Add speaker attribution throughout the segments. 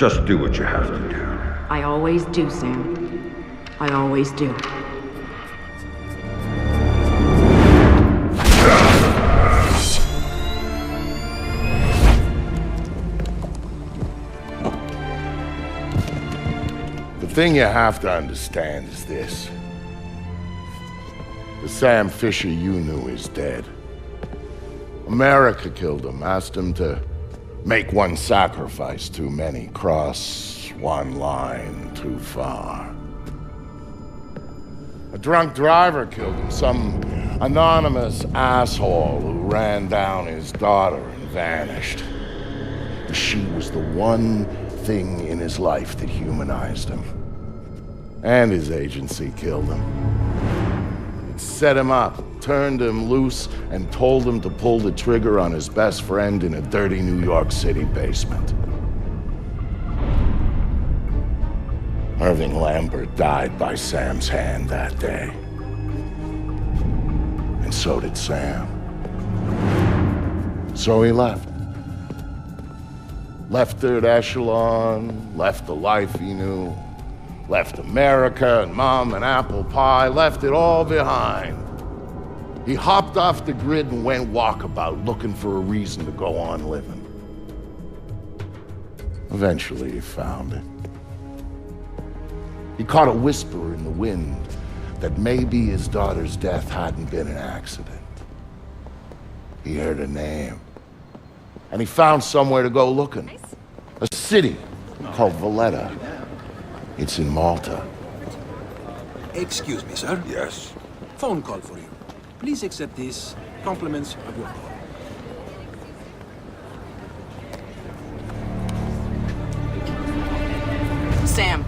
Speaker 1: Just do what you have to do.
Speaker 2: I always do, Sam. I always do.
Speaker 3: The thing you have to understand is this. The Sam Fisher you knew is dead. America killed him, asked him to make one sacrifice too many, cross one line too far. A drunk driver killed him, some anonymous asshole who ran down his daughter and vanished. She was the one thing in his life that humanized him. And his agency killed him. It set him up, turned him loose, and told him to pull the trigger on his best friend in a dirty New York City basement. Irving Lambert died by Sam's hand that day. And so did Sam. So he left. Left Third Echelon, left the life he knew, left America and Mom and apple pie, left it all behind. He hopped off the grid and went walkabout, looking for a reason to go on living. Eventually, he found it. He caught a whisper in the wind that maybe his daughter's death hadn't been an accident. He heard a name. And he found somewhere to go looking. A city called Valletta. It's in Malta.
Speaker 4: Excuse me, sir.
Speaker 1: Yes?
Speaker 4: Phone call for you. Please accept this. Compliments of your call.
Speaker 5: Sam,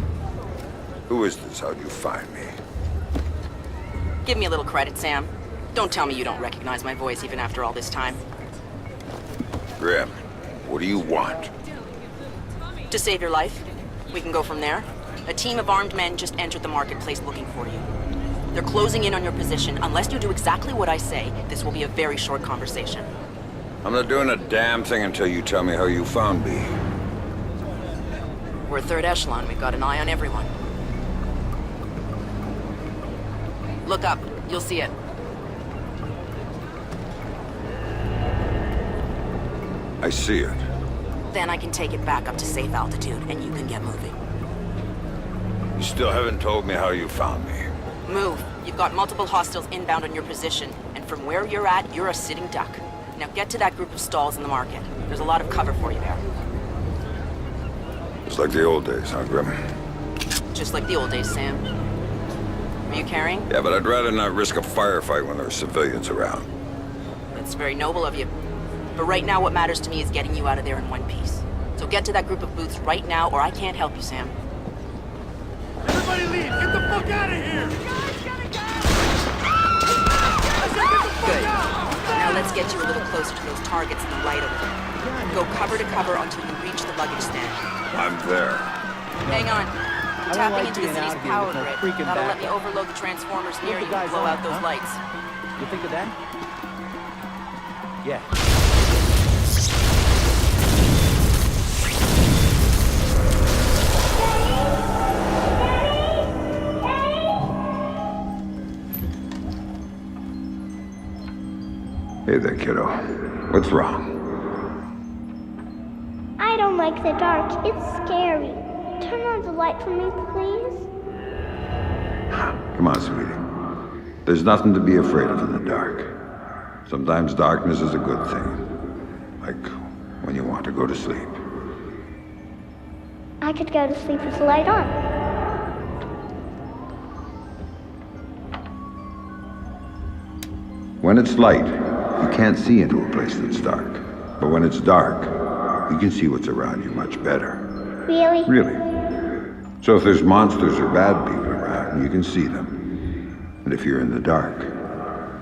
Speaker 1: Who is this? How'd you find me?
Speaker 5: give me a little credit, Sam. Don't tell me you don't recognize my voice even after all this time.
Speaker 1: Grim, what do you want?
Speaker 5: To save your life. We can go from there. A team of armed men just entered the marketplace looking for you. They're closing in on your position. Unless you do exactly what I say, this will be a very short conversation.
Speaker 1: I'm not doing a damn thing until you tell me how you found me.
Speaker 5: We're Third Echelon. We've got an eye on everyone. Look up. You'll see it.
Speaker 1: I see it.
Speaker 5: Then I can take it back up to safe altitude, and you can get moving.
Speaker 1: You still haven't told me how you found me.
Speaker 5: Move. You've got multiple hostiles inbound on your position, and from where you're at, you're a sitting duck. Now get to that group of stalls in the market. There's a lot of cover for you there.
Speaker 1: It's like the old days, huh, Grim?
Speaker 5: Just like the old days, Sam. Are you carrying?
Speaker 1: Yeah, but I'd rather not risk a firefight when there are civilians around.
Speaker 5: That's very noble of you. But right now, what matters to me is getting you out of there in one piece. So get to that group of booths right now, or I can't help you, Sam.
Speaker 6: Everybody leave! Get the fuck out of here!
Speaker 5: Good. Now let's get you a little closer to those targets in the light over there. Go cover to cover until you reach the luggage stand.
Speaker 1: I'm there.
Speaker 5: Hang on. I'm tapping into the city's power grid. That'll let me overload the transformers near you and blow out those lights.
Speaker 6: You think of that? Yeah.
Speaker 1: Hey there, kiddo. What's wrong?
Speaker 7: I don't like the dark. It's scary. Turn on the light for me, please.
Speaker 1: Come on, sweetie. There's nothing to be afraid of in the dark. Sometimes darkness is a good thing. Like when you want to go to sleep.
Speaker 7: I could go to sleep with the light on.
Speaker 1: When it's light, you can't see into a place that's dark. But when it's dark, you can see what's around you much better.
Speaker 7: Really?
Speaker 1: Really. So if there's monsters or bad people around, you can see them. And if you're in the dark,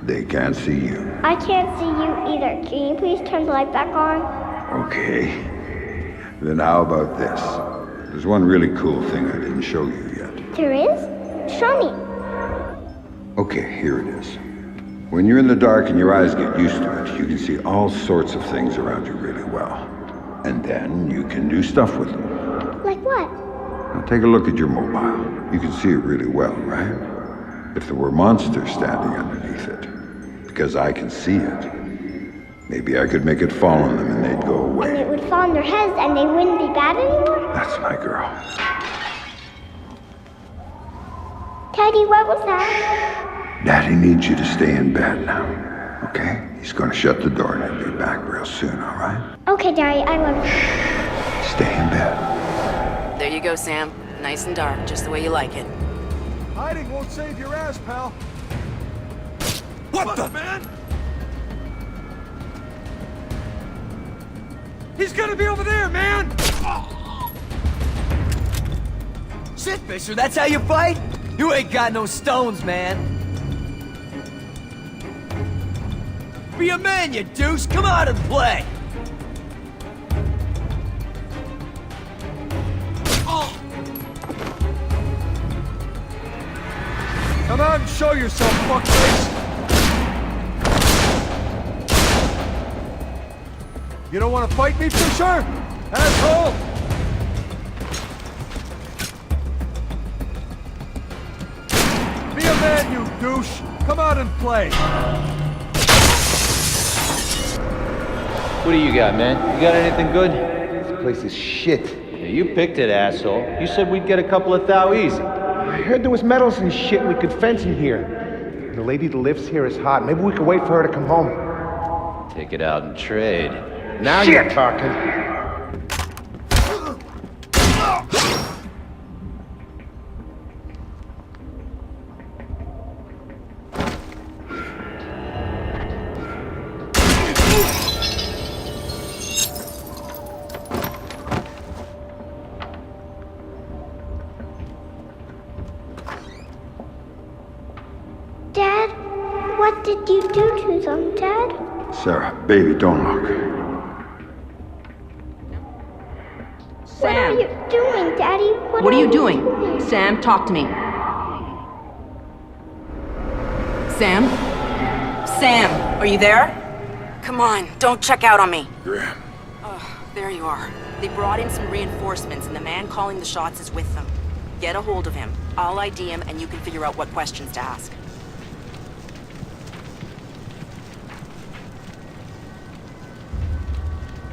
Speaker 1: they can't see you.
Speaker 7: I can't see you either. Can you please turn the light back on?
Speaker 1: Okay. Then how about this? There's one really cool thing I didn't show you yet.
Speaker 7: There is? Show me.
Speaker 1: Okay, here it is. When you're in the dark and your eyes get used to it, you can see all sorts of things around you really well. And then you can do stuff with them.
Speaker 7: Like what?
Speaker 1: Now take a look at your mobile. You can see it really well, right? If there were monsters standing underneath it, because I can see it, maybe I could make it fall on them and they'd go
Speaker 7: And
Speaker 1: away.
Speaker 7: it would fall on their heads and they wouldn't be bad anymore?
Speaker 1: That's my girl.
Speaker 7: Daddy, what was that?
Speaker 1: Daddy needs you to stay in bed now, okay? He's gonna shut the door and he'll be back real soon, all right?
Speaker 7: Okay, Daddy, I love you.
Speaker 1: Stay in bed.
Speaker 5: There you go, Sam. Nice and dark, just the way you like it.
Speaker 6: Hiding won't save your ass, pal.
Speaker 4: What the man? He's gonna be over there, man!
Speaker 8: Shit, Fisher, that's how you fight? You ain't got no stones, man. Be a man, you douche. Come out and play.
Speaker 6: Come out and show yourself, fuckface. You don't want to fight me, Fisher? Asshole! Be a man, you douche. Come out and play.
Speaker 9: What do you got, man? You got anything good? This place is shit. Yeah, you picked it, asshole. You said we'd get a couple of thou easy.
Speaker 10: I heard there was metals and shit we could fence in here. The lady that lives here is hot. Maybe we could wait for her to come home.
Speaker 9: Take it out and trade.
Speaker 10: Now you're talking.
Speaker 7: Dad, what did you do to them, Dad?
Speaker 1: Sarah, baby, don't look.
Speaker 7: What are
Speaker 2: Sam,
Speaker 7: you doing, Daddy?
Speaker 2: what are you doing? Sam, talk to me. Sam?
Speaker 5: Sam, are you there? Come on, don't check out on me.
Speaker 1: Graham.
Speaker 5: Oh, there you are. They brought in some reinforcements, and the man calling the shots is with them. Get a hold of him. I'll ID him, and you can figure out what questions to ask.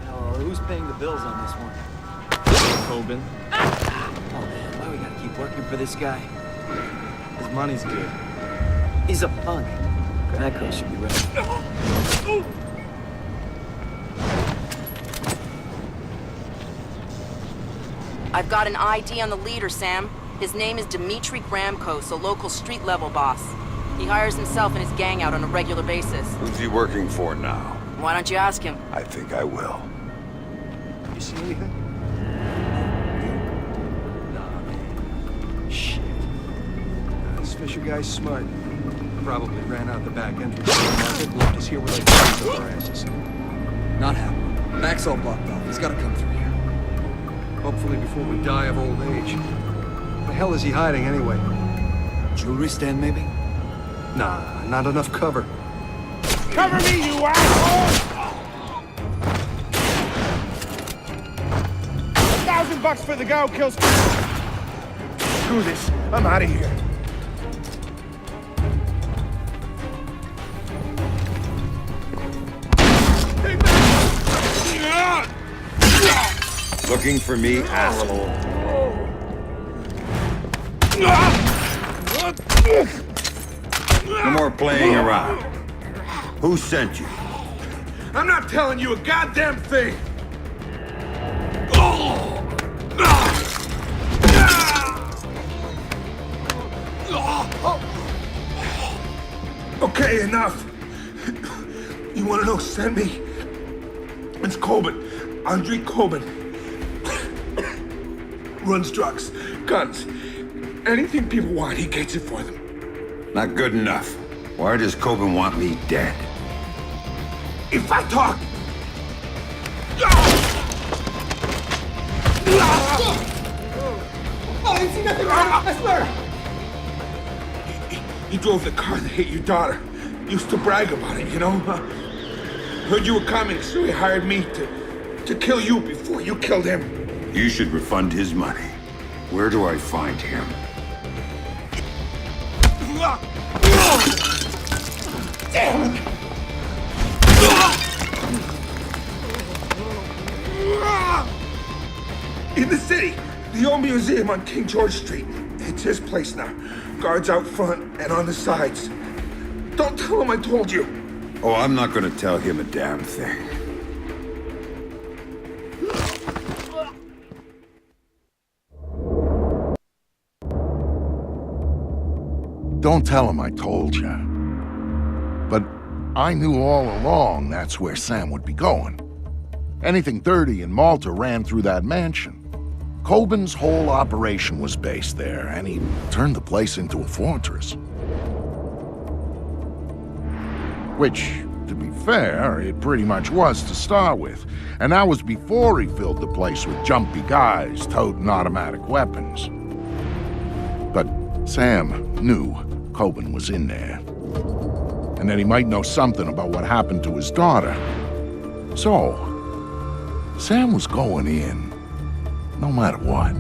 Speaker 4: Now, who's paying the bills on this one? Coben. Oh man, why we gotta keep working for this guy? His money's good. He's a punk. Granco should be ready.
Speaker 5: I've got an ID on the leader, Sam. His name is Dmitri Gramkos, a local street-level boss. He hires himself and his gang out on a regular basis.
Speaker 1: Who's he working for now?
Speaker 5: Why don't you ask him?
Speaker 1: I think I will.
Speaker 6: You see anything?
Speaker 4: Shit. This Fisher guy's smart. Probably ran out the back entrance to the market, left us here with like guns up our asses. Not happening. Back's all blocked off. He's gotta come through here. Hopefully before we die of old age. Where the hell is he hiding anyway? Jewelry stand, maybe? Nah, not enough cover.
Speaker 6: Cover me, you asshole! $1,000 for the guy who kills. Screw this. I'm out of here.
Speaker 1: Looking for me, asshole. No more playing around. Who sent you?
Speaker 6: I'm not telling you a goddamn thing. Okay, enough. You want to know who sent me? It's Coben. Andrei Coben. Runs drugs, guns, anything people want, he gets it for them.
Speaker 1: Not good enough. Why does Coben want me dead?
Speaker 6: If I talk... Oh, I didn't see nothing wrong, I swear! He drove the car that hit your daughter. Used to brag about it, you know? Heard you were coming, so he hired me to kill you before you killed him.
Speaker 1: You should refund his money. Where do I find him?
Speaker 6: Damn it! In the city, the old museum on King George Street. It's his place now. Guards out front and on the sides. Don't tell him I told you.
Speaker 1: Oh, I'm not gonna tell him a damn thing.
Speaker 3: Don't tell him I told you. But I knew all along that's where Sam would be going. Anything dirty in Malta ran through that mansion. Coben's whole operation was based there, and he turned the place into a fortress. Which, to be fair, it pretty much was to start with. And that was before he filled the place with jumpy guys toting automatic weapons. But Sam knew Coben was in there. And that he might know something about what happened to his daughter. So, Sam was going in, no matter what.